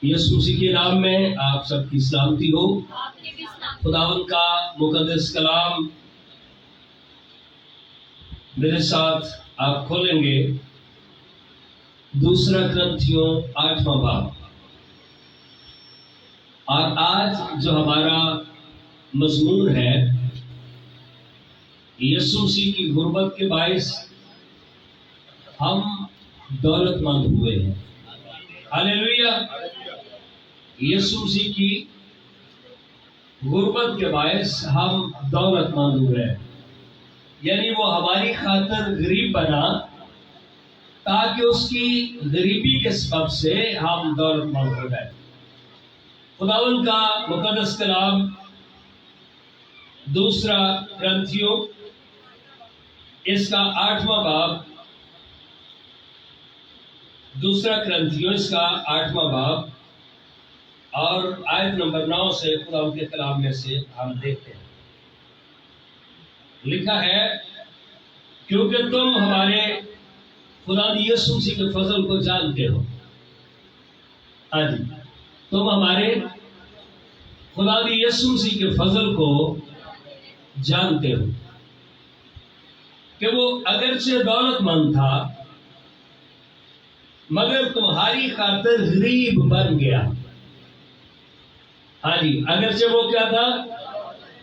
یسوع مسیح کے نام میں آپ سب کی سلامتی ہو۔ خداوند کا مقدس کلام میرے ساتھ آپ کھولیں گے دوسرا کرنتھیوں 8واں باب، اور آج جو ہمارا مضمون ہے یسوع مسیح کی غربت کے باعث ہم دولت مند ہوئے ہیں۔ ہاللیلویہ۔ یسوع مسیح کی غربت کے باعث ہم دولت مند ہوئے ہیں، یعنی وہ ہماری خاطر غریب بنا تاکہ اس کی غریبی کے سبب سے ہم دولت مند ہو جائیں۔ خداوند کا مقدس کلام دوسرا کرنتھیوں اس کا 8واں باب، دوسرا کرنتھیوں اس کا 8واں باب اور آیت نمبر 9 سے خداوند کے کلام میں سے ہم دیکھتے ہیں۔ لکھا ہے، کیونکہ تم ہمارے خدا یسوع مسیح کے فضل کو جانتے ہو۔ ہاں جی، تم ہمارے خدا یسوع مسیح کے فضل کو جانتے ہو کہ وہ اگرچہ دولت مند تھا مگر تمہاری خاطر غریب بن گیا۔ ہاں جی، اگرچہ وہ کیا تھا؟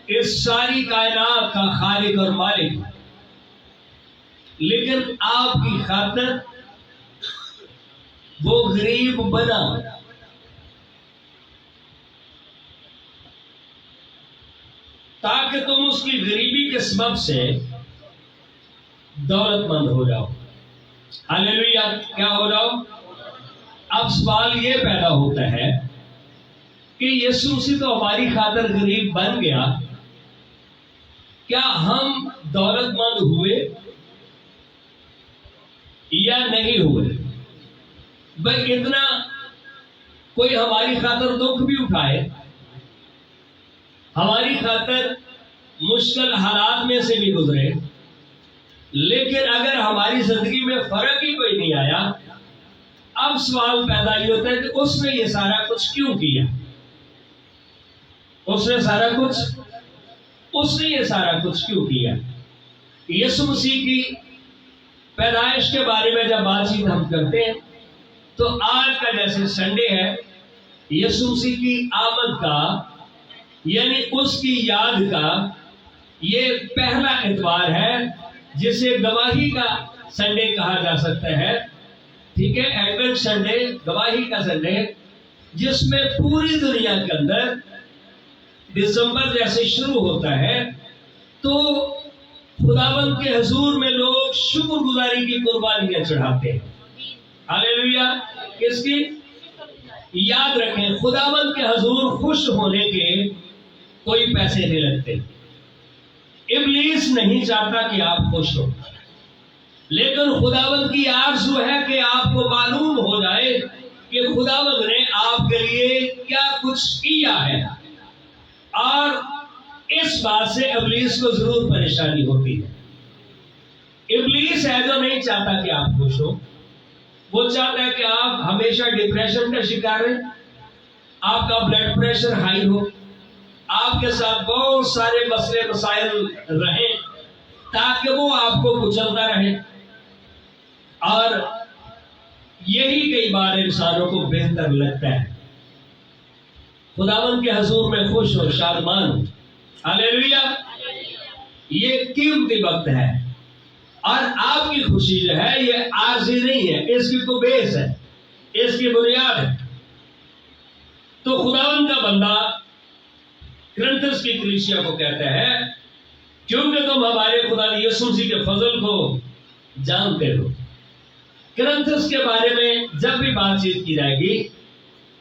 اس ساری کائنات کا خالق اور مالک، لیکن آپ کی خاطر وہ غریب بنا تاکہ تم اس کی غریبی کے سبب سے دولت مند ہو جاؤ۔ ہاللیلویہ، کیا ہو جاؤ؟ اب سوال یہ پیدا ہوتا ہے کہ یسوع مسیح تو ہماری خاطر غریب بن گیا، کیا ہم دولت مند ہوئے یا نہیں ہوئے؟ بھائی اتنا کوئی ہماری خاطر دکھ بھی اٹھائے، ہماری خاطر مشکل حالات میں سے بھی گزرے، لیکن اگر ہماری زندگی میں فرق ہی کوئی نہیں آیا، اب سوال پیدا یہ ہوتا ہے کہ اس نے یہ سارا کچھ کیوں کیا؟ اس نے یہ سارا کچھ کیوں کیا؟ یسوع مسیح کی پیدائش کے بارے میں جب بات چیت ہم کرتے ہیں تو آج کا جیسے سنڈے ہے، یسوع مسیح کی آمد کا یعنی اس کی یاد کا یہ پہلا اتوار ہے، جسے گواہی کا سنڈے کہا جا سکتا ہے۔ ٹھیک ہے، ایڈونٹ سنڈے، گواہی کا سنڈے، جس میں پوری دنیا کے اندر دسمبر جیسے شروع ہوتا ہے تو خداوند کے حضور میں لوگ شکر گزاری کی قربانیاں چڑھاتے ہیں۔ ہاللیلویہ، کس کی؟ یاد رکھیں، خداوند کے حضور خوش ہونے کے کوئی پیسے نہیں لگتے۔ ابلیس نہیں چاہتا کہ آپ خوش ہو، لیکن خداوند کی آرزو ہے کہ آپ کو معلوم ہو جائے کہ خداوند نے آپ کے لیے کیا کچھ کیا ہے، اور اس بات سے ابلیس کو ضرور پریشانی ہوتی ہے۔ ابلیس ہے جو نہیں چاہتا کہ آپ خوش ہو، وہ چاہتا ہے کہ آپ ہمیشہ ڈپریشن کا شکار ہیں، آپ کا بلڈ پریشر ہائی ہو، آپ کے ساتھ بہت سارے مسئلے مسائل رہیں تاکہ وہ آپ کو کچلتا رہے، اور یہی کئی بار انسانوں کو بہتر لگتا ہے۔ خداوند کے حضور میں خوش ہو، شادمان ہو۔ ہاللیلویہ، یہ قیمتی وقت ہے، اور آپ کی خوشی جو ہے یہ عارضی نہیں ہے، اس کی تو بیس ہے، اس کی بنیاد ہے۔ تو خداوند کا بندہ کرنتھس کی کلیسیا کو کہتا ہے، کیونکہ تم ہمارے خدا یسوع مسیح کے فضل کو جانتے ہو۔ کرنتھس کے بارے میں جب بھی بات چیت کی جائے گی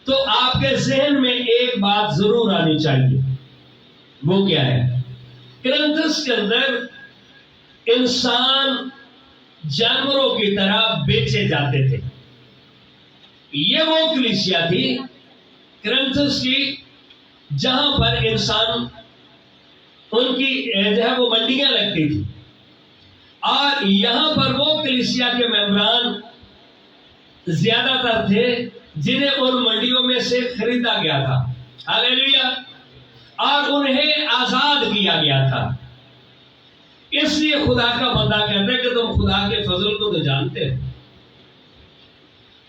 تو آپ کے ذہن میں ایک بات ضرور آنی چاہیے، وہ کیا ہے؟ کرنتھس کے اندر انسان جانوروں کی طرح بیچے جاتے تھے۔ یہ وہ کلیسیا تھی کرنتھس کی جہاں پر انسان ان کی جو ہے وہ منڈیاں لگتی تھی، اور یہاں پر وہ کلیسیا کے ممبران زیادہ تر تھے جنہیں ان منڈیوں میں سے خریدا گیا تھا، ہاللیلویا، اور انہیں آزاد کیا گیا تھا۔ اس لیے خدا کا بندہ کہتا ہے کہ تم خدا کے فضل کو تو جانتے ہو،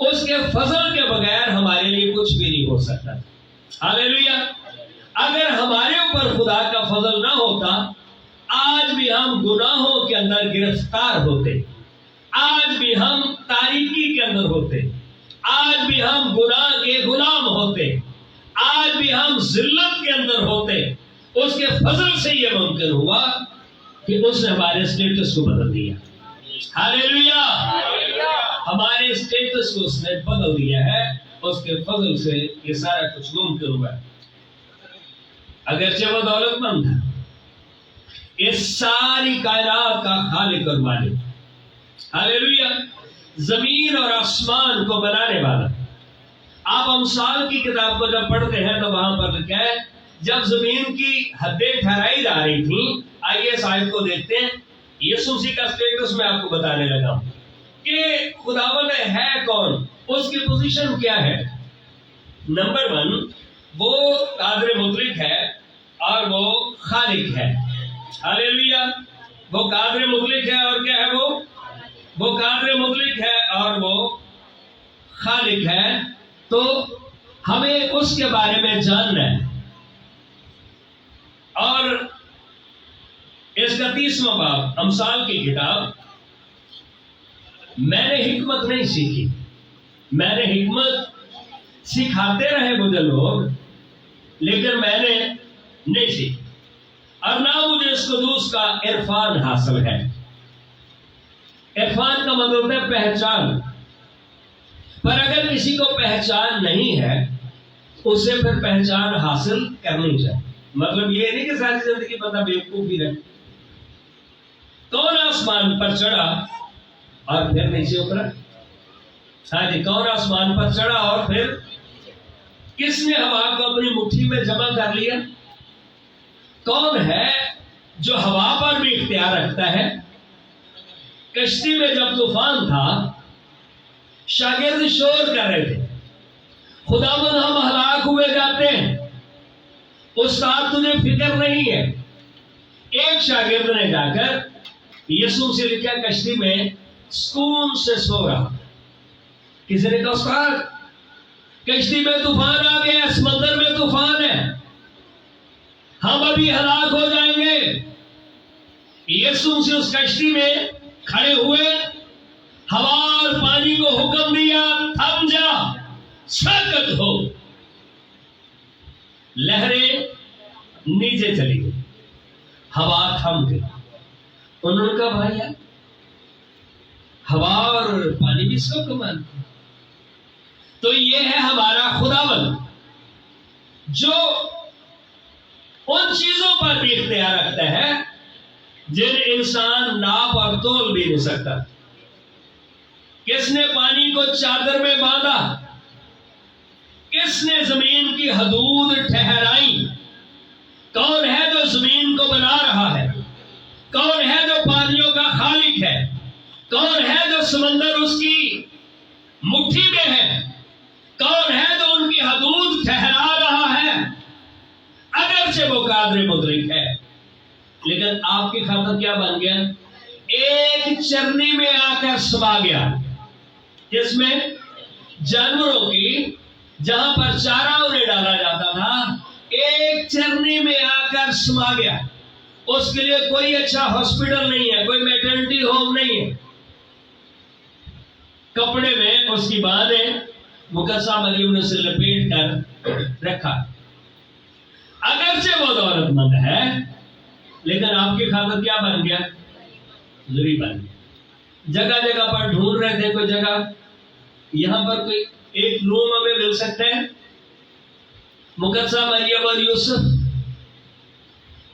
اس کے فضل کے بغیر ہمارے لیے کچھ بھی نہیں ہو سکتا۔ ہاللیلویا، اگر ہمارے اوپر خدا کا فضل نہ ہوتا، آج بھی ہم گناہوں کے اندر گرفتار ہوتے، آج بھی ہم تاریکی کے اندر ہوتے، آج بھی ہم گناہ کے غلام ہوتے، آج بھی ہم ذلت کے اندر ہوتے۔ اس کے فضل سے یہ ممکن ہوا کہ اس نے ہمارے اسٹیٹس کو بدل دیا۔ ہاللیلویا، ہمارے اسٹیٹس کو اس نے بدل دیا ہے، اس کے فضل سے یہ سارا کچھ ممکن ہوا ہے۔ اگرچہ وہ دولت مند تھا، اس ساری کائنات کا خالق اور مالک، ہاللیلویا، زمین اور آسمان کو بنانے والا۔ آپ امثال کی کتاب کو جب پڑھتے ہیں تو وہاں پر لکھا ہے جب زمین کی حدیں ٹھہرائی جا رہی تھیں، آئیے اس آیت کو دیکھتے ہیں۔ یسوع مسیح کا اسٹیٹس میں آپ کو بتانے لگا ہوں کہ خداوند ہے کون، اس کی پوزیشن کیا ہے۔ نمبر 1، وہ قادر مطلق ہے اور وہ خالق ہے۔ ہاللیلویا، وہ قادر مطلق ہے اور کیا ہے وہ قادر مطلق ہے اور وہ خالق ہے۔ تو ہمیں اس کے بارے میں جاننا ہے، اور اس کا 30واں باب امثال کی کتاب، میں نے حکمت نہیں سیکھی، میں نے حکمت سکھاتے رہے مجھے لوگ، لیکن میں نے نہیں سیکھی، اور نہ مجھے اس قدوس کا عرفان حاصل ہے۔ عرفان کا مطلب ہے پہچان، پر اگر کسی کو پہچان نہیں ہے اسے پھر پہچان حاصل کرنی چاہیے۔ مطلب یہ نہیں کہ ساری زندگی بندہ بیوقوف ہی رہے۔ کون آسمان پر چڑھا اور پھر نیچے اترا؟ ہاں جی، کون آسمان پر چڑھا اور پھر کس نے ہوا کو اپنی مٹھی میں جمع کر لیا؟ کون ہے جو ہوا پر بھی اختیار رکھتا ہے؟ کشتی میں جب طوفان تھا، شاگرد شور کر رہے تھے، خداوند ہم ہلاک ہوئے جاتے ہیں، استاد تجھے فکر نہیں ہے۔ ایک شاگرد نے جا کر یسوع سے لکھا کشتی میں سکون سے سو رہا۔ کسی نے کہا استاد کشتی میں طوفان آ گیا، سمندر میں طوفان ہے، ہم ابھی ہلاک ہو جائیں گے۔ یسوع سے اس کشتی میں کھڑے ہوئے، ہوا اور پانی کو حکم دیا تھم جا، ساکت ہو۔ لہریں نیچے چلی گئی، ہوا تھم گئی۔ انہوں نے کہا بھائی یار، ہوا اور پانی بھی اس کو مانتے۔ تو یہ ہے ہمارا خداوند جو ان چیزوں پر بھی اختیار رکھتا ہے جن انسان ناپ اور تول بھی نہیں سکتا۔ کس نے پانی کو چادر میں باندھا؟ کس نے زمین کی حدود ٹھہرائی؟ کون ہے جو زمین کو بنا رہا ہے؟ کون ہے جو پانیوں کا خالق ہے؟ کون ہے جو سمندر اس کی مٹھی میں ہے؟ کون ہے جو ان کی حدود ٹھہرا رہا ہے؟ اگرچہ وہ قادر مطلق ہے، لیکن آپ کی خاطر کیا بن گیا؟ ایک چرنی میں آ کر سما گیا، جس میں جانوروں کی جہاں پر چارہ انہیں ڈالا جاتا تھا، ایک چرنی میں آ کر سما گیا۔ اس کے لیے کوئی اچھا ہاسپٹل نہیں ہے، کوئی میٹرنٹی ہوم نہیں ہے۔ کپڑے میں اس کی باندھیں مقدسہ مریم نے اسے لپیٹ کر رکھا۔ اگرچہ وہ دولت مند ہے، لیکن آپ کی خاطر کیا بن گیا؟ ذری بن گیا۔ جگہ جگہ پر ڈھونڈ رہے تھے کوئی جگہ، یہاں پر کوئی ایک روم ہمیں مل سکتا ہے۔ مقدسہ مریم اور یوسف،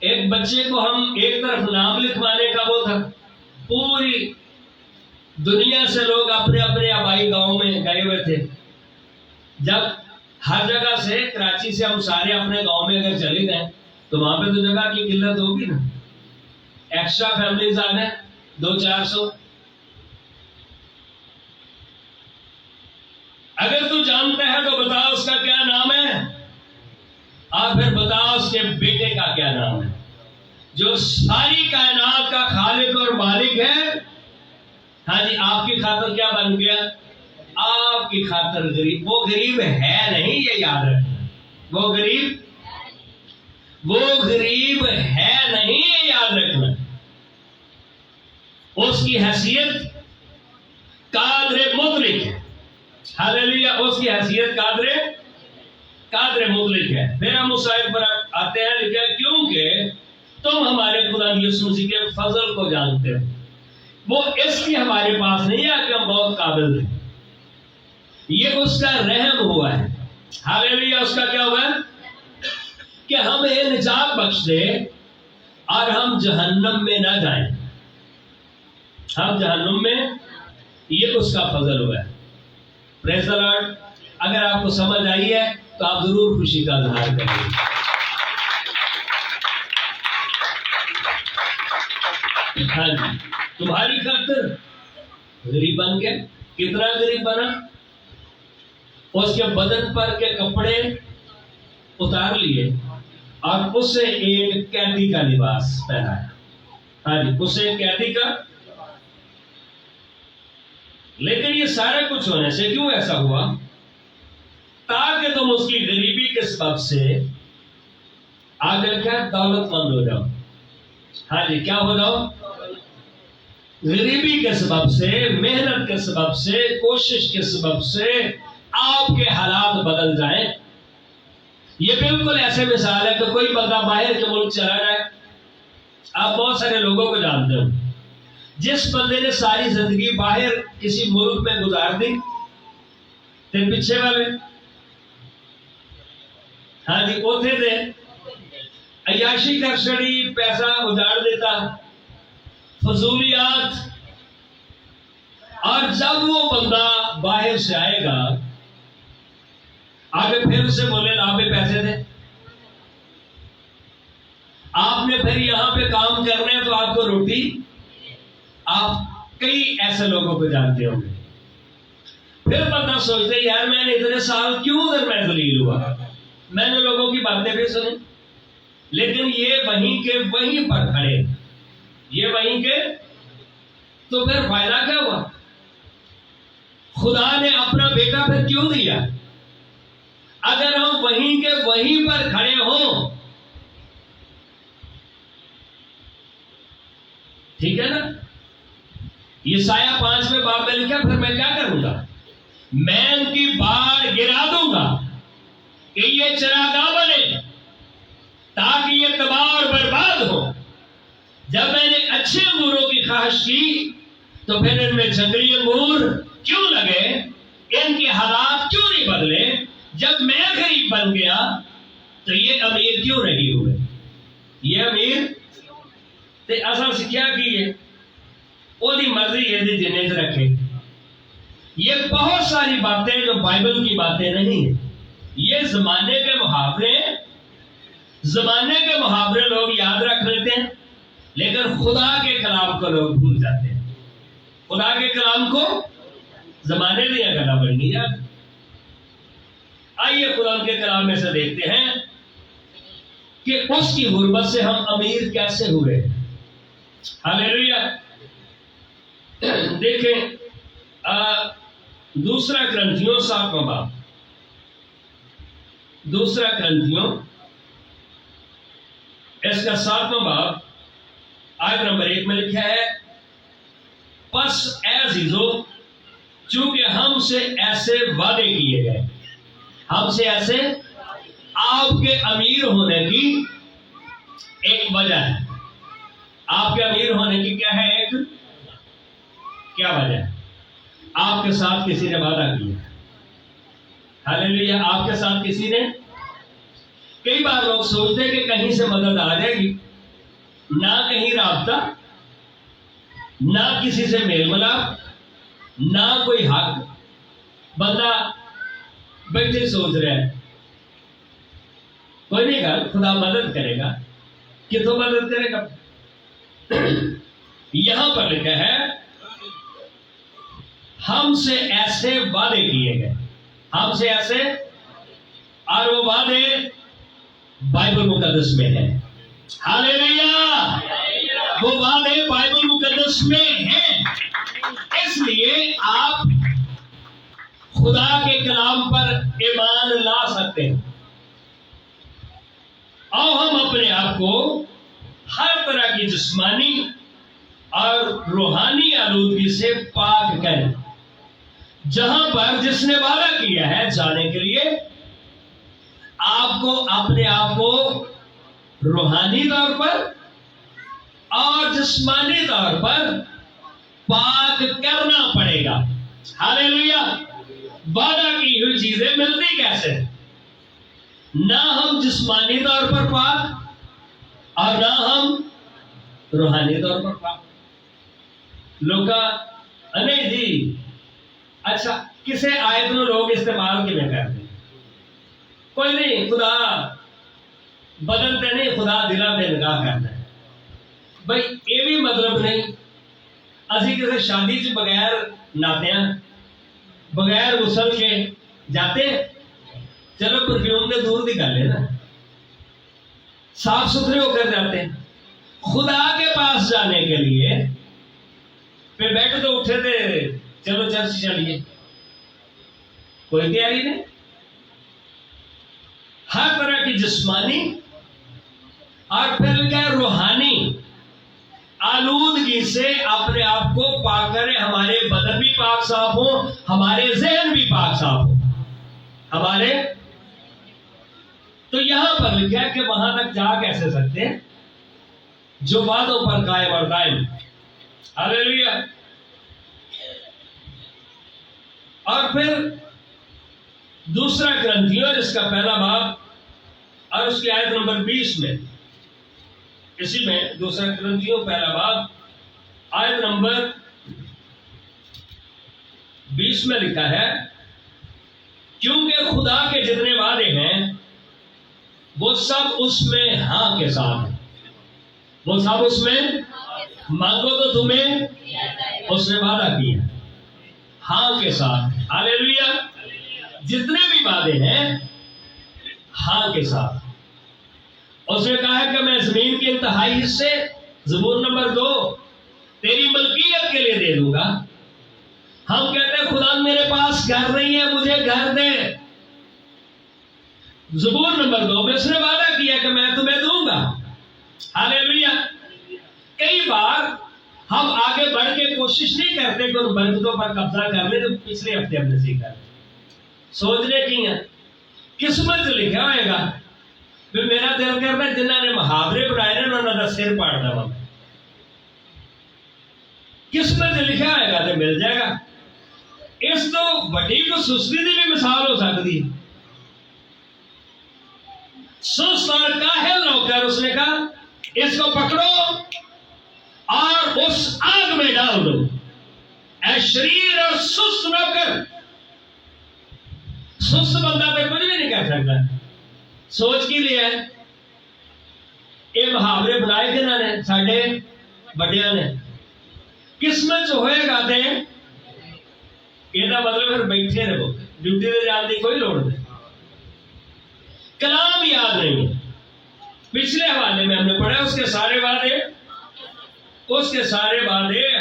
ایک بچے کو ہم ایک طرف نام لکھوانے کا وہ تھا، پوری دنیا سے لوگ اپنے اپنے آبائی گاؤں میں گئے ہوئے تھے۔ جب ہر جگہ سے، کراچی سے ہم سارے اپنے گاؤں میں اگر چلے گئے تو وہاں پہ تو جگہ کی قلت ہوگی نا، ایکسٹرا فیملیز آ گئے 200-400۔ اگر تو جانتا آپ پھر بتاؤ اس کے بیٹے کا کیا نام ہے جو ساری کائنات کا خالق اور مالک ہے؟ ہاں جی، آپ کی خاطر کیا بن گیا؟ آپ کی خاطر غریب. وہ غریب ہے نہیں، یہ یاد رکھنا. وہ غریب ہے نہیں، یہ یاد رکھنا. اس کی حیثیت قادر مطلق ہے. ہاللیلویا، اس کی حیثیت قادر مطلق ہے. پھر ہم اس آیت پر آتے ہیں، لکھا کیونکہ تم ہمارے خدا یسوع مسیح کے فضل کو جانتے ہو. وہ اس لیے ہمارے پاس نہیں ہے کہ ہم بہت قابل تھے، یہ اس کا رحم ہوا ہے. ہاللیلویا، اس کا کیا ہوا ہے کہ ہمیں نجات بخش دے اور ہم جہنم میں نہ جائیں. ہم جہنم میں، یہ اس کا فضل ہوا ہے. پریز دی لارڈ. اگر آپ کو سمجھ آئی ہے تو آپ ضرور خوشی کا اظہار کریں. ہاں جی، تمہاری خاطر غریب بن کے. کتنا غریب بنا؟ اس کے بدن پر کے کپڑے اتار لیے اور اسے ایک قیدی کا لباس پہنایا. ہاں جی، اسے قیدی کا. لیکن یہ سارا کچھ ہونے سے کیوں ایسا ہوا؟ تاکہ تم اس کی غریبی کے سبب سے آگے کیا دولت مند ہو جاؤ. ہاں جی، کیا ہو جاؤ؟ غریبی کے سبب سے، محنت کے سبب سے، کوشش کے سبب سے آپ کے حالات بدل جائیں. یہ بالکل ایسے مثال ہے کہ کوئی بندہ باہر کے ملک چلا جائے. آپ بہت سارے لوگوں کو جانتے ہو جس بندے نے ساری زندگی باہر کسی ملک میں گزار دی، پھر پیچھے والے ہاں جی اوتھے دے عیاشی کر چھڑی، پیسہ اجاڑ دیتا، فضولیات. اور جب وہ بندہ باہر سے آئے گا آگے پھر اسے بولے لا پہ پیسے دے. آپ نے پھر یہاں پہ کام کرنا ہے تو آپ کو روٹی. آپ کئی ایسے لوگوں کو جانتے ہوں گے. پھر بندہ سوچتے یار میں نے اتنے سال کیوں ادھر میں ذلیل ہوا. میں نے لوگوں کی باتیں بھی سنی، لیکن یہ وہیں کے وہیں پر کھڑے، یہ وہیں کے. تو پھر فائدہ کیا ہوا؟ خدا نے اپنا بیٹا پھر کیوں دیا؟ اگر ہم وہیں کے وہیں پر کھڑے ہوں. ٹھیک ہے نا؟ یسایہ 5 میں باب میں لکھا پھر میں کیا کروں گا؟ میں ان کی باڑ گرا دوں گا کہ یہ چراگاہ بنے تاکہ یہ تباہ اور برباد ہو. جب میں نے اچھے انگوروں کی خواہش کی تو پھر ان میں جنگلی انگور کیوں لگے؟ ان کے حالات کیوں نہیں بدلے؟ جب میں غریب بن گیا تو یہ امیر کیوں نہیں ہوئے؟ یہ امیر تے اصل سے کیا کیے؟ وہی مرضی ہے جنہیں رکھے. یہ بہت ساری باتیں جو بائبل کی باتیں نہیں ہیں، یہ زمانے کے محاورے لوگ یاد رکھ لیتے ہیں، لیکن خدا کے کلام کو لوگ بھول جاتے ہیں. خدا کے کلام کو زمانے دیا کرنا پڑیں گی یار. آئیے خدا کے کلام میں سے دیکھتے ہیں کہ اس کی غربت سے ہم امیر کیسے ہوئے. ہاللیلویا. دیکھیں دوسرا کرنتھیوں 7واں باب، دوسرا کرنتھیوں اس کا 7واں باب آیت نمبر 1 میں لکھا ہے پس اے عزیزو چونکہ ہم سے ایسے وعدے کیے گئے. ہم سے ایسے آپ کے امیر ہونے کی ایک وجہ ہے. آپ کے امیر ہونے کی کیا ہے؟ ایک کیا وجہ ہے؟ آپ کے ساتھ کسی نے وعدہ کیا. ہاللیلویا. آپ کے ساتھ کسی نے. کئی بار لوگ سوچتے ہیں کہ کہیں سے مدد آ جائے گی، نہ کہیں رابطہ، نہ کسی سے میل ملاپ، نہ کوئی حق. بندہ بیٹھے سوچ رہا ہے کوئی نہیں کہا خدا مدد کرے گا. کتوں مدد کرے گا؟ یہاں پر لکھا ہے ہم سے ایسے وعدے کیے گئے. ہم سے ایسے، اور وہ وعدے بائبل مقدس میں ہے. ہاللیلویا. وہ وعدے بائبل مقدس میں ہیں. اس لیے آپ خدا کے کلام پر ایمان لا سکتے ہیں. اور ہم اپنے آپ کو ہر طرح کی جسمانی اور روحانی آلودگی سے پاک کریں. جہاں پر جس نے وعدہ کیا ہے جانے کے لیے، آپ کو اپنے آپ کو روحانی طور پر اور جسمانی طور پر پاک کرنا پڑے گا. ہاللیلویا. وعدہ کی ہوئی چیزیں ملتی کیسے؟ نہ ہم جسمانی طور پر پاک اور نہ ہم روحانی طور پر پاک. لوگ نہیں جی اچھا کسے آیت میں لوگ استعمال کیوں کرتے ہیں؟ کوئی نہیں، خدا بدلتے نہیں، خدا دلوں پہ نگاہ کرتا ہے. بھائی یہ بھی مطلب نہیں اسی کسی شادی سے بغیر نہاتیاں بغیر غسل کے جاتے. چلو پرفیوم کے دور کی گل ہے نا، صاف ستھرے ہو کر جاتے ہیں. خدا کے پاس جانے کے لیے پھر بیٹھ تو اٹھے تھے چلو چرچ چلیے، کوئی تیاری نہیں. ہر طرح کی جسمانی اور پھر کیا روحانی آلودگی سے اپنے آپ کو پاک کریں. ہمارے بدن بھی پاک صاف ہو، ہمارے ذہن بھی پاک صاف ہو ہمارے. تو یہاں پر لکھا ہے کہ وہاں تک جا کیسے سکتے ہیں؟ جو وعدوں پر قائم اور دائم. ہاللیلویا. اور پھر دوسرا کرنتھیوں اس کا پہلا باب اور اس کی آیت نمبر 20 میں، اسی میں دوسرا کرنتھیوں پہلا باب آیت نمبر 20 میں لکھا ہے کیونکہ خدا کے جتنے وعدے ہیں وہ سب اس میں ہاں کے ساتھ ہیں. وہ سب اس میں مانگو تو تمہیں اس نے وعدہ کیا ہاں کے ساتھ. ہاللیلویا. جتنے بھی وعدے ہیں ہاں کے ساتھ. اس نے کہا ہے کہ میں زمین کے انتہائی حصے، زبور نمبر 2، تیری ملکیت کے لیے دے دوں گا. ہم کہتے ہیں خدا میرے پاس گھر نہیں ہے، مجھے گھر دے. زبور نمبر 2 میں اس نے وعدہ کیا کہ میں تمہیں دوں گا. ہاللیلویا. کئی بار ہم آگے بڑھ کے کوشش نہیں کرتے کہ ان برکتوں پر قبضہ کر لیں جو پچھلے ہفتے ہم نے سیکھا. سوچنے کی ہیں قسمت لکھا ہوئے گا. پھر میرا دل کرنا جنہوں نے محاورے بنائے نا انہوں نے سر پاڑ دیا. قسمت لکھا ہوئے گا تو مل جائے گا. اس تو بڑی کو سستی کی بھی مثال ہو سکتی ہے. سست اور کاہل ہو کر اس نے کہا اس کو پکڑو اور اس آگ میں ڈال دو. اے شریر اور سست نوکر. سست بندہ تو کچھ بھی نہیں کر سکتا. سوچ کی لیے یہ محاورے بنائے جنہوں نے ساڈے بڑیاں نے. قسمت ہوئے گا تے یہ مطلب پھر بیٹھے رہو، ڈیوٹی سے جان کی کوئی لوڑ نہیں. کلام یاد نہیں ہے. پچھلے حوالے میں ہم نے پڑھا اس کے سارے وعدے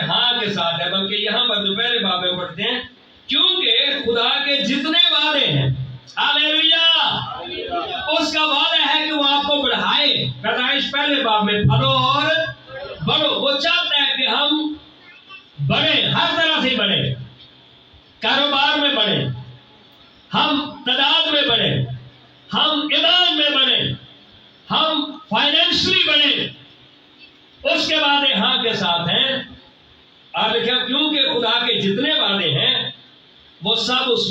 ہاں کے ساتھ ہے. بلکہ یہاں پر جو پہلے باب میں پڑھتے ہیں کیونکہ خدا کے جتنے وعدے ہیں ہاللیلویا اس کا وعدہ ہے کہ وہ آپ کو بڑھائے. پیدائش پہلے باب میں پھلو اور بڑھو. وہ چاہتا ہے کہ ہم بڑھیں، ہر طرح سے بڑھیں. کاروبار میں بڑھیں، ہم تعداد میں بڑھیں، ہم ایمان میں بڑھیں، ہم فائنینشلی بڑھیں. اس کے وعدے ہاں کے ساتھ ہیں. اور لکھا کیونکہ خدا کے جتنے وعدے ہیں وہ سب اس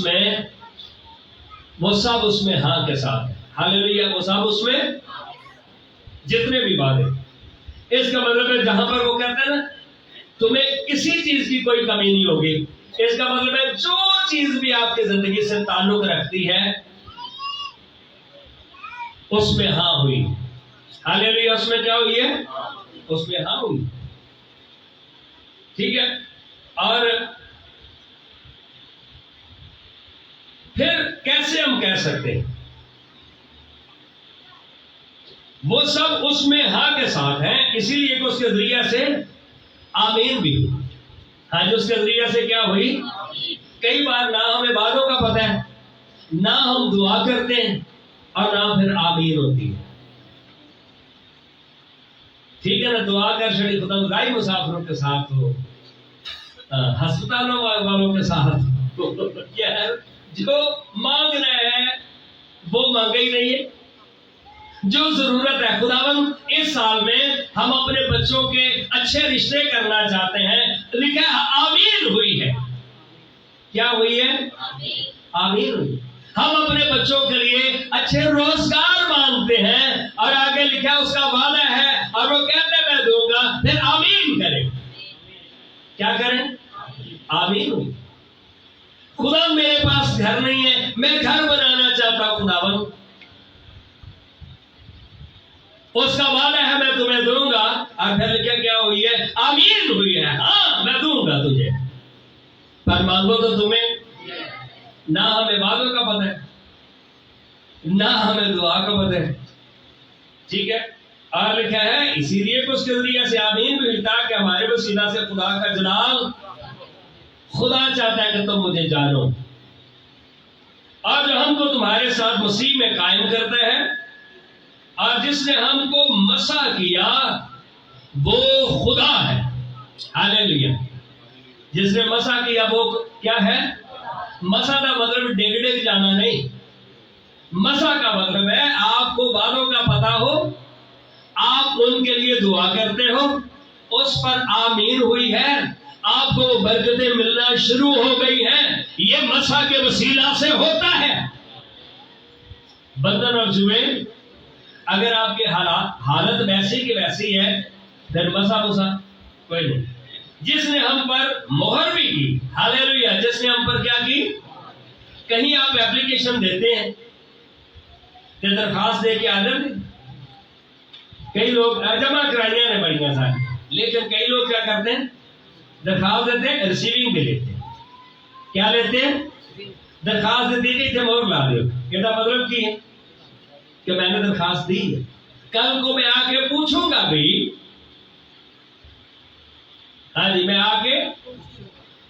میں ہاں کے ساتھ ہیں. ہاللیلویا. وہ سب اس میں جتنے بھی وعدے. اس کا مطلب ہے جہاں پر وہ کہتا ہے نا تمہیں کسی چیز کی کوئی کمی نہیں ہوگی، اس کا مطلب ہے جو چیز بھی آپ کی زندگی سے تعلق رکھتی ہے اس میں ہاں ہوئی. ہاللیلویا. اس میں کیا ہوئی ہے؟ اس میں ہاں ہوئی. ٹھیک ہے. اور پھر کیسے ہم کہہ سکتے ہیں وہ سب اس میں ہاں کے ساتھ ہیں، اسی لیے کہ اس کے ذریعے سے آمین بھی ہوئی۔ ہاں جو اس کے ذریعے سے کیا ہوئی؟ کئی بار نہ ہمیں باتوں کا پتہ ہے، نہ ہم دعا کرتے ہیں اور نہ پھر آمین ہوتی ہے۔ ٹھیک ہے نا، دعا کر چھڑی ختم گائی مسافروں کے ساتھ ہو، ہسپتالوں والوں کے ساتھ ہو، کیا ہے جو مانگ رہے ہیں وہ مانگے ہی نہیں ہے۔ جو ضرورت ہے خداوند اس سال میں ہم اپنے بچوں کے اچھے رشتے کرنا چاہتے ہیں، لکھا ہے آمین ہوئی ہے۔ کیا ہوئی ہے؟ آمین ہوئی۔ ہم اپنے بچوں کے لیے اچھے روزگار مانگتے ہیں اور آگے لکھا ہے اس کا وعدہ ہے اور وہ کہتے ہیں میں دوں گا، پھر آمین کریں۔ کیا کریں؟ آمین ہوئی۔ خدا میرے پاس گھر نہیں ہے، میں گھر بنانا چاہتا ہوں خداوند، اس کا وعدہ ہے میں تمہیں دوں گا، اور پھر لکھا کیا ہوئی ہے؟ آمین ہوئی ہے، ہاں میں دوں گا تجھے، پر مانگو تو تمہیں نہ ہمیں وعدوں کا پتہ ہے نہ ہمیں دعا کا پتہ ہے۔ ٹھیک ہے، اور لکھا ہے اسی لیے کہ اس کے ذریعے سے آمین بھی ہوتا کہ ہمارے وسیلہ سے خدا کا جلال، خدا چاہتا ہے کہ تم مجھے جانو، اور جو ہم کو تمہارے ساتھ مسیح میں قائم کرتے ہیں، اور جس نے ہم کو مسح کیا وہ خدا ہے۔ ہاللیلویا۔ جس نے مسح کیا وہ کیا ہے؟ مسح کا مطلب ڈگ ڈگ جانا نہیں، مسح کا مطلب ہے آپ کو باتوں کا پتہ ہو، آپ ان کے لیے دعا کرتے ہو، اس پر آمین ہوئی ہے، آپ کو وہ برکتیں ملنا شروع ہو گئی ہیں، یہ مسح کے وسیلہ سے ہوتا ہے۔ بندن اور جوئے اگر آپ کے حالت ویسی کی ویسی ہے پھر مسا کوئی نہیں۔ جس نے ہم پر مہر بھی کی، ہاللیلویا، جس نے ہم پر کیا کی؟ کہیں آپ اپلیکیشن دیتے ہیں کہ درخواست دے کے آ جاتے، کئی لوگ جمع کرائیاں نے بڑی ساری، لیکن کئی لوگ کیا کرتے ہیں؟ درخواست دیتے ہیں، ریسیونگ بھی لیتے ہیں۔ کیا لیتے ہیں؟ درخواست دیتے تھے مہر لا دو، کہتا مطلب کی ہے کہ میں نے درخواست دی ہے، کل کو میں آ کے پوچھوں گا بھی، ہاں جی میں آ کے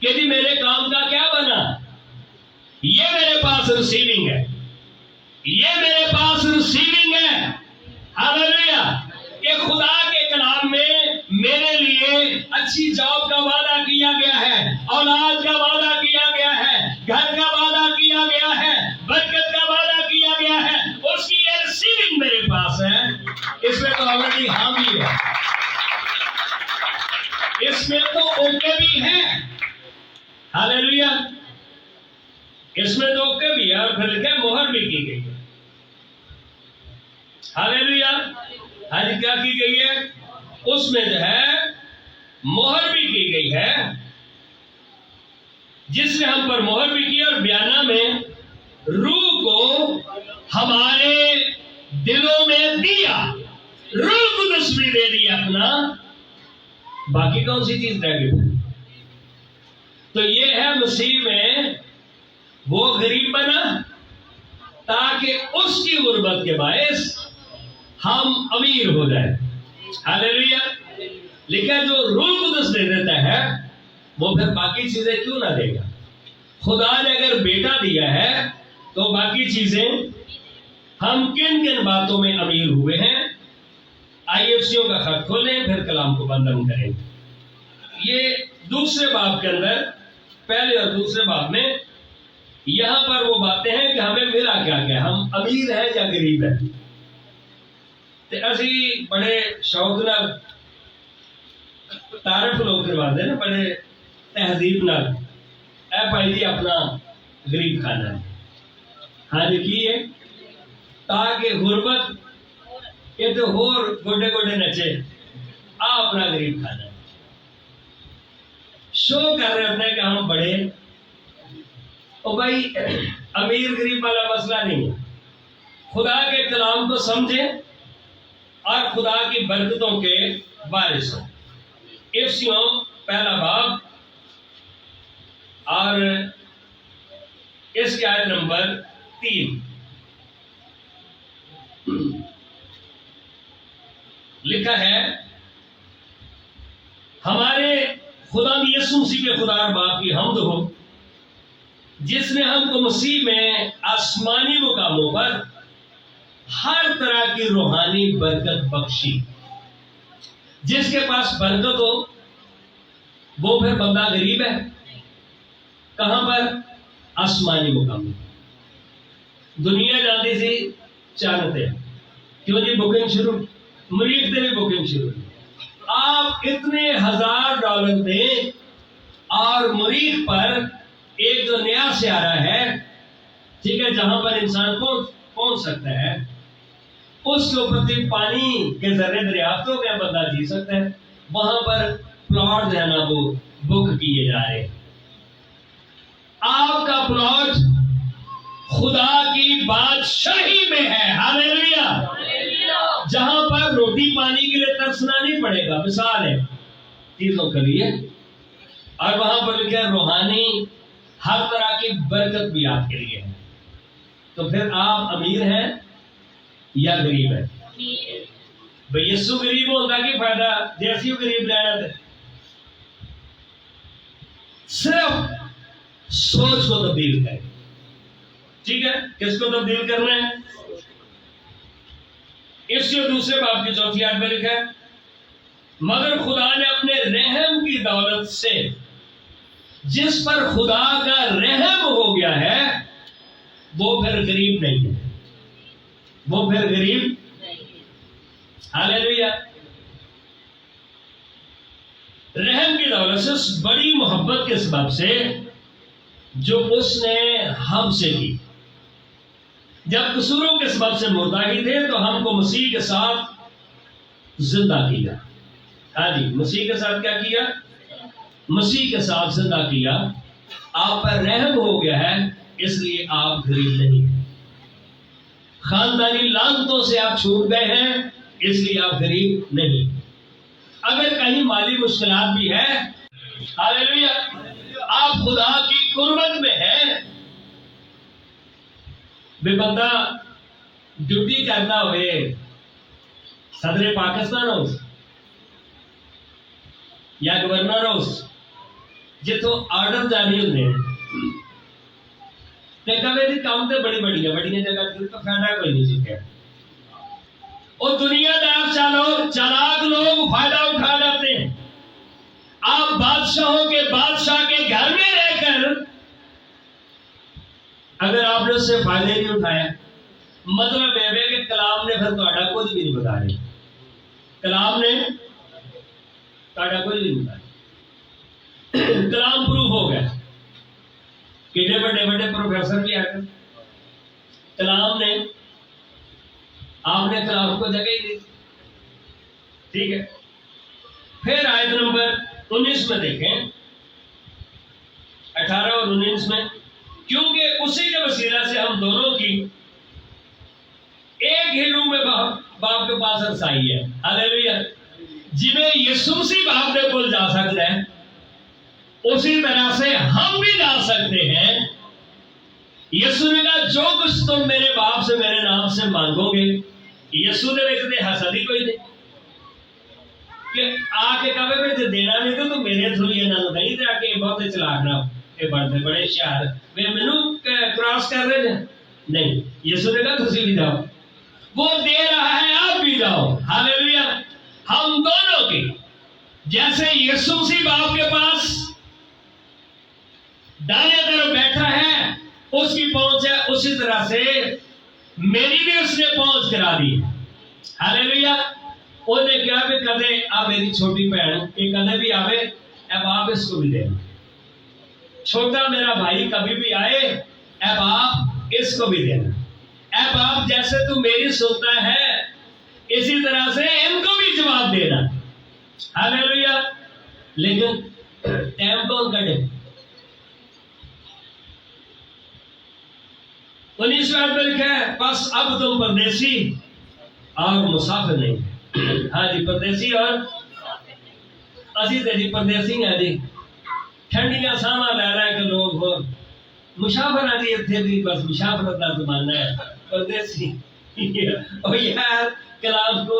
کہ جی میرے کام کا کیا بنا، یہ میرے پاس ریسیونگ ہے، یہ میرے پاس ریسیونگ ہے۔ ہاللیلویا، کہ خدا کے کلام میں میرے لیے اچھی جاب کا وعدہ کیا گیا ہے، اولاد کا وعدہ کیا گیا ہے، گھر کا وعدہ کیا گیا ہے، برکت کا وعدہ کیا گیا ہے، اس کی یہ ریسیونگ میرے پاس ہے۔ اس میں تو آلریڈی ہاں بھی ہے، اس میں تو اوکے بھی ہے۔ ہاللیلویا، اس میں تو اوکے بھی ہے، اور پھر لکھا مہر بھی کی گئی ہے۔ ہاللیلویا، ہاں جی کیا کی گئی ہے؟ اس میں جو ہے مہر بھی کی گئی ہے، جس نے ہم پر مہر بھی کی اور بیانہ میں روح کو ہمارے دلوں میں دیا، روح قدس بھی دے دیا اپنا، باقی کون سی چیز رہ گئی؟ تو یہ ہے مسیح میں وہ غریب بنا تاکہ اس کی غربت کے باعث ہم امیر ہو جائیں۔ ہاللیلویا، لیکن جو روح قدس دے دیتا ہے وہ پھر باقی چیزیں کیوں نہ دے گا؟ خدا نے اگر بیٹا دیا ہے تو باقی چیزیں، ہم کن کن باتوں میں امیر ہوئے ہیں؟ IFCO کا خط کھولیں پھر کلام کو بند کریں۔ یہ دوسرے باب کے اندر، پہلے اور دوسرے باب میں یہاں پر وہ باتیں ہیں کہ ہمیں ملا کیا کیا، ہم امیر ہیں یا غریب ہیں۔ تو اسی بڑے شوق نال تعارف لوگ کرواتے ہیں نا، بڑے تہذیب نال، اے بھائی جی اپنا غریب کھانا ہے، ہاں جی کی ہے، تاکہ غربت یہ تو ہور گوڈے گوڈے نچے، آ اپنا غریب کھانا ہے۔ شو کر رہے ہوتے ہیں کہ ہم بڑے، او بھائی امیر غریب والا مسئلہ نہیں ہے، خدا کے کلام کو سمجھیں اور خدا کی برکتوں کے وارث ہوں۔ افسیوں پہلا باب اور اس کی آیت نمبر 3، لکھا ہے ہمارے خدا یسوع مسیح کے خدا اور باپ کی حمد ہو جس نے ہم کو مسیح میں آسمانی مقاموں پر ہر طرح کی روحانی برکت بخشی۔ جس کے پاس برکت ہو وہ پھر بندہ غریب ہے۔ کہاں پر؟ آسمانی مقام۔ دنیا جاتی سی چانتے کیوں جی بکنگ شروع، مریخ سے بھی بکنگ شروع۔ آپ اتنے $1000 دیں اور مریخ پر ایک جو نیا سیارہ ہے، ٹھیک ہے، جہاں پر انسان کو پہنچ سکتا ہے، اس کے اوپر سے پانی کے ذرے دریافت ہو گئے، بندہ جی سکتا ہے۔ وہاں پر پلاٹ جو ہے نا وہ بک کیے جا رہے۔ آپ کا پلاٹ خدا کی بادشاہی میں ہے، ہاللیلویا، جہاں پر روٹی پانی کے لیے ترسنا نہیں پڑے گا، مثال ہے چیزوں کے لیے، اور وہاں پر لکھا ہے روحانی ہر طرح کی برکت بھی آپ کے لیے ہے۔ تو پھر آپ امیر ہیں یا غریب ہیں؟ بھئی یسوع غریب ہوتا کی فائدہ، جیسی غریب رہنا تھا۔ صرف سوچ کو تبدیل کریں، ٹھیک ہے؟ کس کو تبدیل کرنا ہے؟ اس کے دوسرے باب کی 4 آیت میں لکھا ہے مگر خدا نے اپنے رحم کی دولت سے جس پر خدا کا رحم ہو گیا ہے وہ پھر غریب نہیں ہے، وہ پھر غریب، ہاللیلویا، رحم کی دولت سے، اس بڑی محبت کے سبب سے جو اس نے ہم سے کی۔ جب قصوروں کے سبب سے مردہ ہی تھے تو ہم کو مسیح کے ساتھ زندہ کیا۔ ہاں جی، مسیح کے ساتھ کیا کیا؟ مسیح کے ساتھ زندہ کیا۔ آپ پر رحم ہو گیا ہے، اس لیے آپ غریب نہیں ہیں۔ خاندانی لعنتوں سے آپ چھوٹ گئے ہیں، اس لیے آپ غریب نہیں۔ اگر کہیں مالی مشکلات بھی ہے، ہاللیلویا، آپ خدا کی قربت میں ہیں۔ بے بندہ ڈیوٹی کرنا ہوئے صدر پاکستان ہو یا گورنر ہو جتوں آرڈر جاری ہوتے ہیں کبھی کام تو بڑی جگہ تو فائدہ کوئی نہیں سیکھا۔ اور دنیا دار چالاک لوگ فائدہ اٹھا جاتے ہیں۔ آپ بادشاہوں کے بادشاہ کے گھر میں رہ کر اگر آپ نے اس سے فائدے نہیں اٹھایا، مطلب یہ ہے کہ کلام نے پھر تہاڈا کچھ بھی نہیں بتایا، کلام نے تہاڈا کچھ بھی نہیں بتایا۔ کلام پروف ہو گیا، کتنے بڑے پروفیسر بھی آ گئے، کلام نے، آپ نے کلام کو جگہ ہی دی، ٹھیک ہے۔ پھر آیت نمبر 19 میں دیکھیں، 18 اور 19 میں، کیونکہ اسی کے وسیلہ سے ہم دونوں کی ایک ہی روح میں باپ کے پاس رسائی ہے، ہاللیلویا۔ جنہیں یسوع مسیح باپ کے کول جا سکتا ہے اسی طرح سے ہم بھی جا سکتے ہیں۔ یسوع نے کہا جو کچھ تم میرے باپ سے میرے نام سے مانگو گے، یسوع نے ویسے حسد ہی کوئی نہیں کہ آ کے کہے میں دینا نہیں تو میرے تھرو یہ نہ نہیں تھا کہ بہت چلاک نہ یہ بڑے ہوشیار مینو کراس کر رہے ہیں، نہیں، یسوع نے کہا تسی بھی جاؤ، وہ دے رہا ہے آپ بھی جاؤ، ہاللیلویا۔ ہم دونوں کی جیسے یسوع مسیح باپ کے پاس دائیں طرف بیٹھا ہے، اس کی پہنچ ہے، اسی طرح سے میری بھی اس نے پہنچ کرا دی، ہاللیلویا۔ انہیں کیا بھی کدے آپ میری چھوٹی بہن کہ کدے بھی آوے اب آپ اس کو بھی دینا، چھوٹا میرا بھائی کبھی بھی آئے اب آپ اس کو بھی دینا، اب آپ جیسے تو میری سنتا ہے اسی طرح سے ان کو بھی جواب دینا، ہاللیلویا۔ لیکن ٹائم کون کٹے؟ 19 میں لکھا ہے بس اب تم پردیسی اور مسافر نہیں، ہاں جی، پردیسی اور اسی جی پردیسی ہیں جی، ٹھنڈیاں ساواں لے رہے کہ لوگ ہو مسافر ہیں جی، اتنے بھی بس مسافرت کا زمانہ ہے، پردیسی اور یار کلام کو